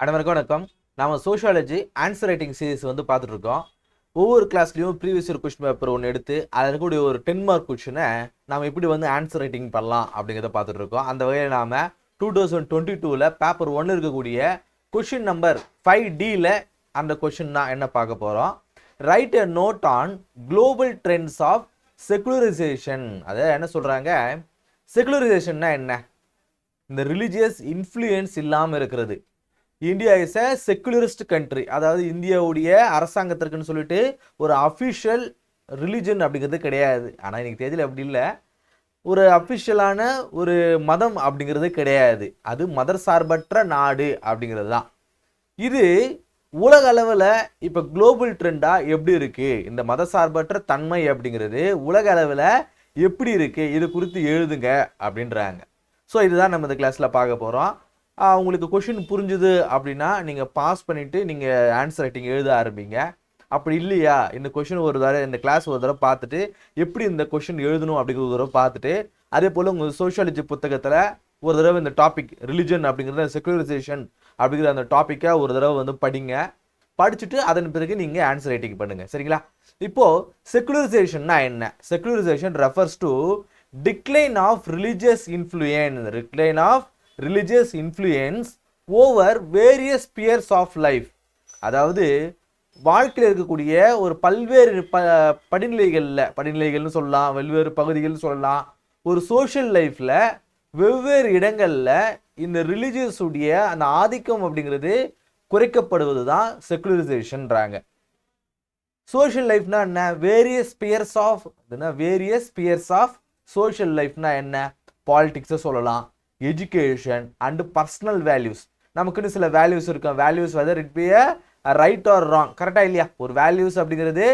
அனைவருக்கும் வணக்கம். நாம சோஷியாலஜி ஆன்சர் ரைட்டிங் சீரிஸ் பார்த்துட்டு இருக்கோம். ஒவ்வொரு கிளாஸ்லையும் ப்ரீவியஸ் இயர் கொஸ்டின் பேப்பர் ஒன்று எடுத்து அதில் இருக்கக்கூடிய ஒரு 10 மார்க் கொஸ்டினை நாம் எப்படி ஆன்சர் ரைட்டிங் பண்ணலாம் அப்படிங்கிறத பார்த்துட்டு இருக்கோம். அந்த வகையில் நாம் 2022 பேப்பர் 1 இருக்கக்கூடிய கொஸ்டின் நம்பர் 5Dயில் அந்த கொஸ்டின் தான் என்ன பார்க்க போகிறோம். Write a note on global trends of secularisation. அதை என்ன சொல்கிறாங்க, செகுலரைசேஷன்னா என்ன? இந்த ரிலீஜியஸ் இன்ஃப்ளூயன்ஸ் இல்லாமல் இருக்கிறது. India is a secularist country, அதாவது இந்தியாவுடைய அரசாங்கத்திற்குன்னு சொல்லிட்டு ஒரு அஃபிஷியல் ரிலிஜன் அப்படிங்கிறது கிடையாது. ஆனால் இன்னைக்கு தேதியில் அப்படி இல்லை, ஒரு அஃபிஷியலான ஒரு மதம் அப்படிங்கிறது கிடையாது. அது மதர் சார்பற்ற நாடு அப்படிங்கிறது தான். இது உலக அளவில் இப்போ குளோபல் ட்ரெண்டாக எப்படி இருக்குது, இந்த மத சார்பற்ற தன்மை அப்படிங்கிறது உலக அளவில் எப்படி இருக்குது, இது குறித்து எழுதுங்க அப்படின்றாங்க. ஸோ இதுதான் நம்ம இந்த கிளாஸில் பார்க்க போகிறோம். உங்களுக்கு கொஷின் புரிஞ்சுது அப்படின்னா நீங்கள் பாஸ் பண்ணிவிட்டு நீங்கள் ஆன்சர் ரைட்டிங் எழுத ஆரம்பிங்க. அப்படி இல்லையா, இந்த கொஷின் ஒரு தடவை, இந்த கிளாஸ் ஒரு தடவை பார்த்துட்டு எப்படி இந்த கொஷின் எழுதணும் அப்படிங்கிற ஒரு தடவை பார்த்துட்டு, அதே போல் உங்கள் சோஷியாலஜி புத்தகத்தில் ஒரு தடவை இந்த டாபிக் ரிலிஜன் அப்படிங்கிறத, செகுலரைசேஷன் அப்படிங்கிற அந்த டாப்பிக்கை ஒரு தடவை படிங்க. படிச்சுட்டு அதன் பிறகு நீங்கள் ஆன்சர் ரைட்டிங் பண்ணுங்கள், சரிங்களா? இப்போது செகுலரைசேஷன்னா என்ன? Secularisation refers to decline of religious influence over various spheres of life. அதாவது வாழ்க்கையில் இருக்கக்கூடிய ஒரு பல்வேறு படிநிலைகள்னு சொல்லலாம், வெவ்வேறு பகுதிகள்னு சொல்லலாம். ஒரு சோஷியல் லைஃப்பில் வெவ்வேறு இடங்களில் இந்த ரிலீஜியஸுடைய அந்த ஆதிக்கம் அப்படிங்கிறது குறைக்கப்படுவது தான் செகுலரைசேஷன்றாங்க. சோஷியல் லைஃப்னா என்ன? வேரியஸ் ஸ்பியர்ஸ் ஆஃப் சோஷியல் லைஃப்னா என்ன? பாலிடிக்ஸை சொல்லலாம், எஜுகேஷன் அண்டு பர்சனல் வேல்யூஸ். நமக்குன்னு சில வேல்யூஸ் இருக்கும். Values whether it be a right or wrong, கரெக்டாக இல்லையா? ஒரு வேல்யூஸ் அப்படிங்கிறது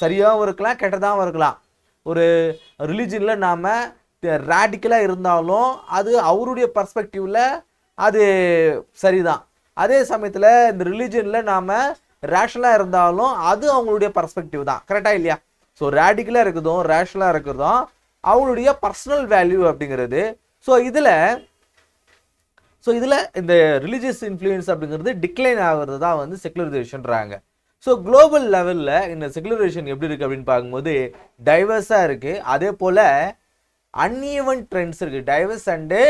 சரியாகவும் இருக்கலாம், கெட்டதாகவும் இருக்கலாம். ஒரு ரிலிஜனில் நாம் ரேடிக்கலாக இருந்தாலும் அது அவருடைய பர்ஸ்பெக்டிவில் அது சரிதான். அதே சமயத்தில் இந்த ரிலிஜனில் நாம் ரேஷனலாக இருந்தாலும் அது அவங்களுடைய பர்ஸ்பெக்டிவ் தான், கரெக்டாக இல்லையா? ஸோ ரேடிக்கலாக இருக்கிறதும் ரேஷனலாக இருக்கிறதும் அவங்களுடைய பர்சனல் வேல்யூ அப்படிங்கிறது. ஸோ இதில் இந்த ரிலீஜியஸ் இன்ஃப்ளூயன்ஸ் அப்படிங்கிறது டிக்ளைன் ஆகிறது தான் செகுலரைசேஷன்றாங்க. ஸோ குளோபல் லெவலில் இந்த செகுலரைசேஷன் எப்படி இருக்குது அப்படின்னு பார்க்கும்போது டைவர்ஸாக இருக்குது. அதே போல் அன்ஈவன் ட்ரெண்ட்ஸ் இருக்குது. டைவர்ஸ் அண்டு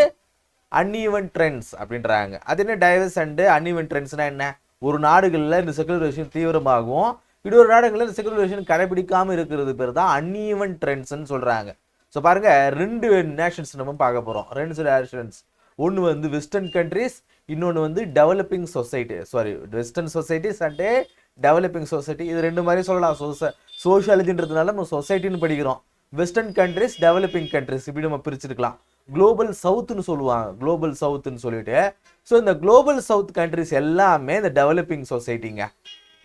அன்ஈவன் ட்ரெண்ட்ஸ் அப்படின்றாங்க. அது என்ன டைவர்ஸ் அண்டு அன்ஈவன் ட்ரெண்ட்ஸ்னால் என்ன? ஒரு நாடுகளில் இந்த செகுலரைசேஷன் தீவிரமாகவும் இன்னொரு நாடுகளில் இந்த செகுலரைசேஷன் கடைபிடிக்காமல் இருக்கிறது பேர் தான் அன்ஈவன் ட்ரெண்ட்ஸ்ன்னு சொல்கிறாங்க. ஸோ பாருங்கள், 2 நேஷன்ஸ் நம்ம பார்க்க போகிறோம். 2 நேஷன்ஸ். ஒன்று வெஸ்டர்ன் கண்ட்ரிஸ், இன்னொன்று developing society. Western societies and developing society. இது 2 மாதிரி சொல்லலாம். சோஷியாலஜின்றதுனால நம்ம சொசைட்டின்னு படிக்கிறோம். வெஸ்டர்ன் கண்ட்ரிஸ், டெவலப்பிங் கண்ட்ரிஸ் இப்படி நம்ம பிரிச்சிருக்கலாம். குளோபல் சவுத்துன்னு சொல்லுவாங்க, குளோபல் சவுத்துன்னு சொல்லிட்டு. ஸோ இந்த குளோபல் சவுத் கண்ட்ரிஸ் எல்லாமே இந்த டெவலப்பிங் சொசைட்டிங்க.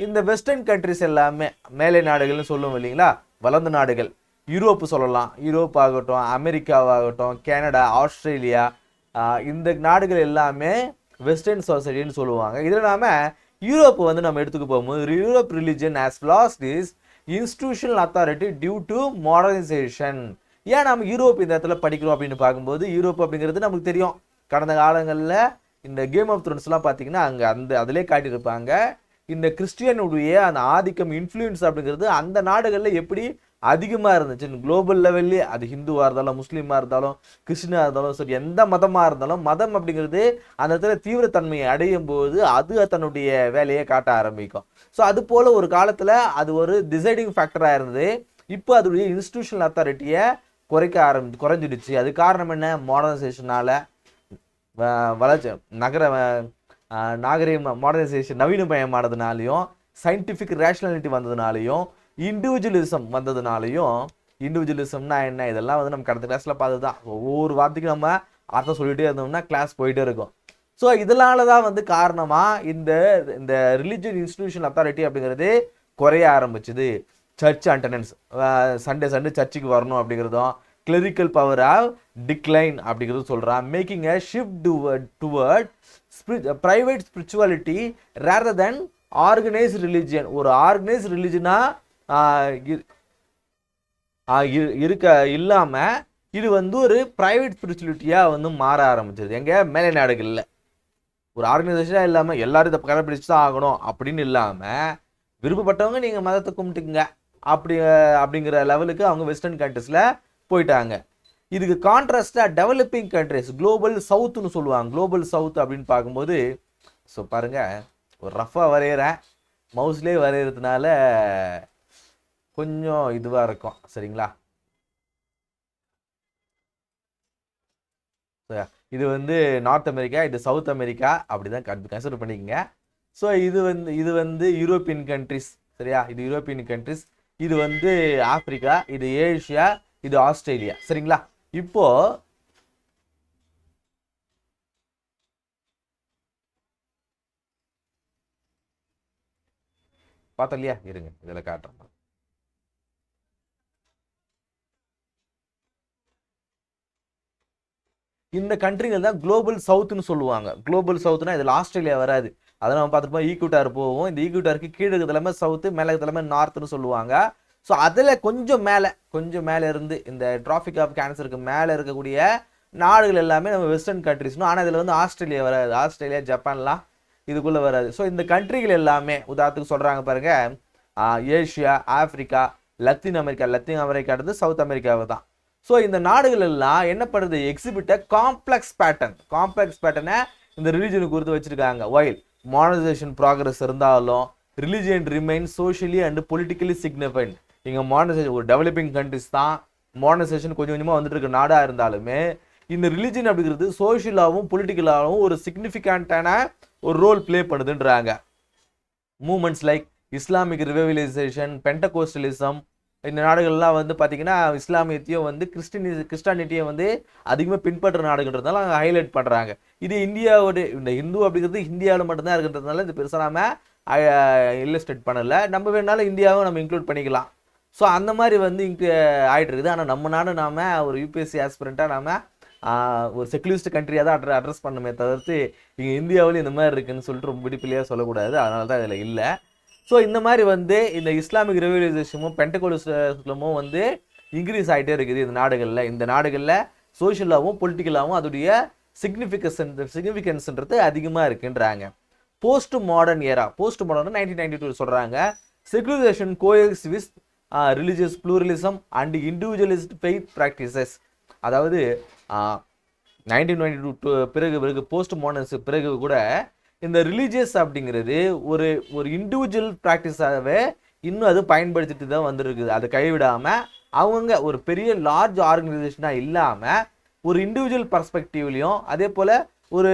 இந்த வெஸ்டர்ன் கண்ட்ரிஸ் எல்லாமே மேலை நாடுகள்னு சொல்லுவோம் இல்லைங்களா, வளர்ந்த நாடுகள். யூரோப்பு சொல்லலாம், யூரோப் ஆகட்டும், அமெரிக்காவாகட்டும், கனடா, ஆஸ்திரேலியா, இந்த நாடுகள் எல்லாமே வெஸ்டர்ன் சொசைட்டின்னு சொல்லுவாங்க. இதில் நாம யூரோப்பு நம்ம எடுத்துக்க போகும்போது Europe religion has lost is institutional authority due to modernisation. ஏன் நம்ம யூரோப் இந்த இடத்துல படிக்கிறோம் அப்படின்னு பார்க்கும்போது, யூரோப் அப்படிங்கிறது நமக்கு தெரியும். கடந்த காலங்களில் இந்த கேம் ஆஃப் த்ரோன்ஸ்லாம் பார்த்தீங்கன்னா அதிலே காட்டியிருப்பாங்க. இந்த கிறிஸ்டியனுடைய அந்த ஆதிக்கம், இன்ஃப்ளூயன்ஸ் அப்படிங்கிறது அந்த நாடுகளில் எப்படி அதிகமாக இருந்துச்சு. குளோபல் லெவல்லே அது ஹிந்துவாக இருந்தாலும், முஸ்லீமாக இருந்தாலும், கிறிஸ்டினாக இருந்தாலும், சரி எந்த மதமாக இருந்தாலும், மதம் அப்படிங்கிறது அந்த இடத்துல தீவிரத்தன்மையை அடையும் போது அது தன்னுடைய வேலையை காட்ட ஆரம்பிக்கும். ஸோ அது போல் ஒரு காலத்தில் அது ஒரு டிசைடிங் ஃபேக்டராக இருந்தது. இப்போ அதோடைய இன்ஸ்டிடியூஷனல் அத்தாரிட்டியை குறைஞ்சிடுச்சு. அது காரணம் என்ன? மாடர்னைசேஷனால் வளர்ச்சி, நாகரிக மாடர்னைசேஷன், நவீனமயமானதுனாலையும், சயின்டிஃபிக் ரேஷனாலிட்டி வந்ததுனாலையும், இண்டிவிஜுவலிசம் வந்ததுனாலையும். இண்டிவிஜுவலிசம்னா என்ன? இதெல்லாம் நம்ம கடந்த கிளாஸில் பார்த்து தான். ஒவ்வொரு வார்த்தைக்கும் நம்ம அர்த்தம் சொல்லிகிட்டே இருந்தோம்னா கிளாஸ் போயிட்டே இருக்கும். ஸோ இதனால தான் காரணமாக இந்த ரிலிஜியன் இன்ஸ்டிடியூஷன் அத்தாரிட்டி அப்படிங்கிறது குறைய ஆரம்பிச்சுது. சர்ச் அட்டண்டன்ஸ், சண்டே சர்ச்சுக்கு வரணும் அப்படிங்கிறதும், கிளரிக்கல் பவர் ஆஃப் டிக்ளைன் அப்படிங்கிறது சொல்கிறான். Making a shift toward private spirituality rather then organised religion. ஒரு ஆர்கனைஸ்ட் ரிலிஜனாக இருக்க இல்லாமல் இது ஒரு ப்ரைவேட் ஸ்பிரிச்சுவலிட்டியாக மாற ஆரம்பிச்சிருது. எங்கே? மேலை நாடுகளில் ஒரு ஆர்கனைசேஷனாக இல்லாமல் எல்லாரும் இதை கடைப்பிடிச்சு தான் ஆகணும் அப்படின்னு இல்லாமல் விருப்பப்பட்டவங்க நீங்கள் மதத்தை கும்பிட்டுக்குங்க அப்படிங்கிற லெவலுக்கு அவங்க வெஸ்டர்ன் கண்ட்ரீஸில் போயிட்டாங்க. இதுக்கு கான்ட்ராஸ்டாக டெவலப்பிங் கண்ட்ரிஸ் குளோபல் சவுத்துன்னு சொல்லுவாங்க. குளோபல் சவுத் அப்படின்னு பார்க்கும்போது ஸோ பாருங்கள், ஒரு ரஃபாக வரைகிறேன், மவுஸ்லேயே வரைகிறதுனால கொஞ்சம் இதுவாக இருக்கும். சரிங்களா? இது வந்து நார்த் அமெரிக்கா, இது சவுத் அமெரிக்கா, அப்படி தான் கன்சிடர் பண்ணிக்கங்க. ஸோ இது வந்து யூரோப்பியன் கண்ட்ரிஸ். சரியா? இது யூரோப்பியன் கண்ட்ரிஸ், இது வந்து ஆப்பிரிக்கா, இது ஏஷியா, இது ஆஸ்திரேலியா. சரிங்களா? இப்போ பார்த்தோம் இல்லையா? இருங்க இதில் காட்டுறேன். இந்த கண்ட்ரிகள் தான் குளோபல் சவுத்துன்னு சொல்லுவாங்க. குளோபல் சவுத்துனா இதில் ஆஸ்திரேலியா வராது. அதை நம்ம பார்த்துப்போம், ஈக்குவட்டார் போவோம். இந்த ஈக்குவட்டாருக்கு கீழே தலைமை சவுத்து, மேலே தலைமை நார்த்துன்னு சொல்லுவாங்க. ஸோ அதில் கொஞ்சம் மேலே இருந்து இந்த டிராஃபிக் ஆஃப் கேன்சருக்கு மேலே இருக்கக்கூடிய நாடுகள் எல்லாமே நம்ம வெஸ்டர்ன் கண்ட்ரிஸ்னும். ஆனால் இதில் வந்து ஆஸ்திரேலியா வராது. ஆஸ்திரேலியா, ஜப்பான்லாம் இதுக்குள்ளே வராது. ஸோ இந்த கண்ட்ரிகள் எல்லாமே உதாரணத்துக்கு சொல்கிறாங்க பாருங்க, ஏஷியா, ஆப்பிரிக்கா, லத்தீன் அமெரிக்கான்றது சவுத் அமெரிக்காவை தான். ஸோ இந்த நாடுகள் எல்லாம் என்ன பண்ணுறது, எக்ஸிபிட்ட காம்ப்ளெக்ஸ் பேட்டர்னை இந்த ரிலீஜனுக்கு குறித்து வச்சிருக்காங்க. வைல் மாடர்னைசேஷன் ப்ராக்ரஸ் இருந்தாலும் religion remain socially and politically significant. இங்கே மாடர்னைசேஷன் ஒரு டெவலப்பிங் கண்ட்ரிஸ் தான், மாடர்னைசேஷன் கொஞ்சம் கொஞ்சமாக வந்துட்டு இருக்க நாடாக இருந்தாலுமே இந்த ரிலிஜன் அப்படிங்கிறது சோஷியலாகவும் பொலிட்டிக்கலாகவும் ஒரு சிக்னிஃபிகண்டான ஒரு ரோல் பிளே பண்ணுதுன்றாங்க. Movements like Islamic revivalisation, Pentecostalism, இந்த நாடுகள்லாம் வந்து பார்த்தீங்கன்னா இஸ்லாமியத்தையும் வந்து கிறிஸ்டானிட்டியை வந்து அதிகமாக பின்பற்ற நாடுகள்ன்றதுனால அங்கே ஹைலைட் பண்ணுறாங்க. இது இந்தியாவோட இந்த ஹிந்து அப்படிங்கிறது இந்தியாவில் மட்டும்தான் இருக்குன்றதுனால இந்த பெருசாக நாம இல்லஸ்ட்ரேட் பண்ணலை. நம்ம வேணாலும் இந்தியாவும் நம்ம இன்க்ளூட் பண்ணிக்கலாம். ஸோ அந்த மாதிரி வந்து இங்கே ஆகிட்டு இருக்குது. ஆனால் நம்ம நாடு நாம் ஒரு யூபிஎஸ்சி ஆஸ்பிரண்ட்டாக நாம் ஒரு செக்குலரிஸ்ட் கண்ட்ரியாக தான் அட்ரஸ் பண்ணணுமே தவிர்த்து இங்கே இந்தியாவிலும் இந்த மாதிரி இருக்குன்னு சொல்லிட்டு ரொம்ப விடிப்பிள்ளையாக சொல்லக்கூடாது. அதனால தான் இதில் இல்லை. ஸோ இந்த மாதிரி வந்து இந்த இஸ்லாமிக் ரெவல்யூஷனும் பெண்டகோலிசமும் வந்து இன்க்ரீஸ் ஆகிட்டே இருக்குது இந்த நாடுகளில் சோஷியலாகவும் பொலிட்டிக்கலாகவும் அதோடைய சிக்னிஃபிகன்ஸ்ன்றது அதிகமாக இருக்குன்றாங்க. போஸ்ட் மாடர்ன் 1992 சொல்கிறாங்க, secularisation coexists with religious pluralism and individualist faith practices. அதாவது 1992 பிறகு போஸ்ட் மாடர்ன்ஸ் பிறகு கூட இந்த ரிலீஜியஸ் அப்படிங்கிறது ஒரு இண்டிவிஜுவல் ப்ராக்டிஸாகவே இன்னும் அது பயன்படுத்திட்டு தான் வந்துருக்குது. அதை கைவிடாமல் அவங்க ஒரு பெரிய லார்ஜ் ஆர்கனைசேஷனாக இல்லாமல் ஒரு இண்டிவிஜுவல் பர்ஸ்பெக்டிவ்லையும் அதே போல் ஒரு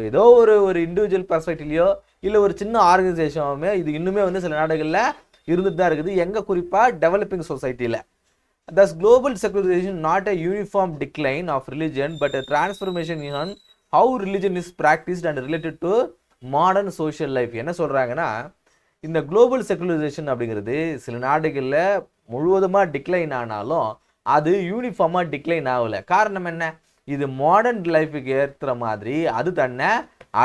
ஏதோ ஒரு இண்டிவிஜுவல் பர்ஸ்பெக்டிவ்லையோ இல்லை ஒரு சின்ன ஆர்கனைசேஷனுமே இது இன்னுமே வந்து சில நாடுகளில் இருந்துட்டு தான் இருக்குது. எங்கே குறிப்பாக டெவலப்பிங் சொசைட்டியில். Thus global secularization not a uniform decline of religion but a transformation in how religion is practiced and related to modern social life. என்ன சொல்கிறாங்கன்னா, இந்த குளோபல் செகுலரைசேஷன் அப்படிங்கிறது சில நாடுகளில் முழுவதுமாக டிக்ளைன் ஆனாலும் அது யூனிஃபார்மாக டிக்ளைன் ஆகலை. காரணம் என்ன, இது மாடர்ன் லைஃபுக்கு ஏற்றுற மாதிரி அது தன்னை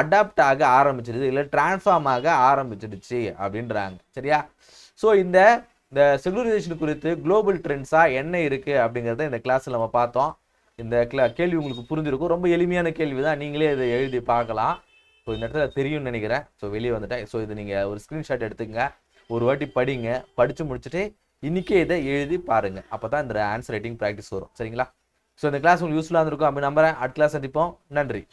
அடாப்ட் ஆக ஆரம்பிச்சிடுது, இல்லை டிரான்ஸ்ஃபார்ம் ஆக ஆரம்பிச்சிடுச்சு அப்படின்றாங்க. சரியா? ஸோ இந்த செகுலரைசேஷன் குறித்து குளோபல் ட்ரெண்ட்ஸாக என்ன இருக்குது அப்படிங்கிறத இந்த கிளாஸில் நம்ம பார்த்தோம். இந்த கேள்வி உங்களுக்கு புரிஞ்சிருக்கும். ரொம்ப எளிமையான கேள்வி தான், நீங்களே இதை எழுதி பார்க்கலாம். ஸோ இந்த இடத்துல தெரியும்னு நினைக்கிறேன். ஸோ வெளியே வந்துட்டேன். ஸோ இது நீங்கள் ஒரு ஸ்க்ரீன்ஷாட் எடுத்துக்கங்க, ஒரு வாட்டி படிங்க, படித்து முடிச்சுட்டு இன்றைக்கே இதை எழுதி பாருங்கள். அப்போ தான் இந்த ஆன்சர் ரைட்டிங் ப்ராக்டிஸ் வரும். சரிங்களா? ஸோ இந்த கிளாஸ் உங்களுக்கு யூஸ்ஃபுல்லாக இருந்திருக்கும் அப்படி நம்புறேன். அடுத்த கிளாஸ் சந்திப்போம். நன்றி.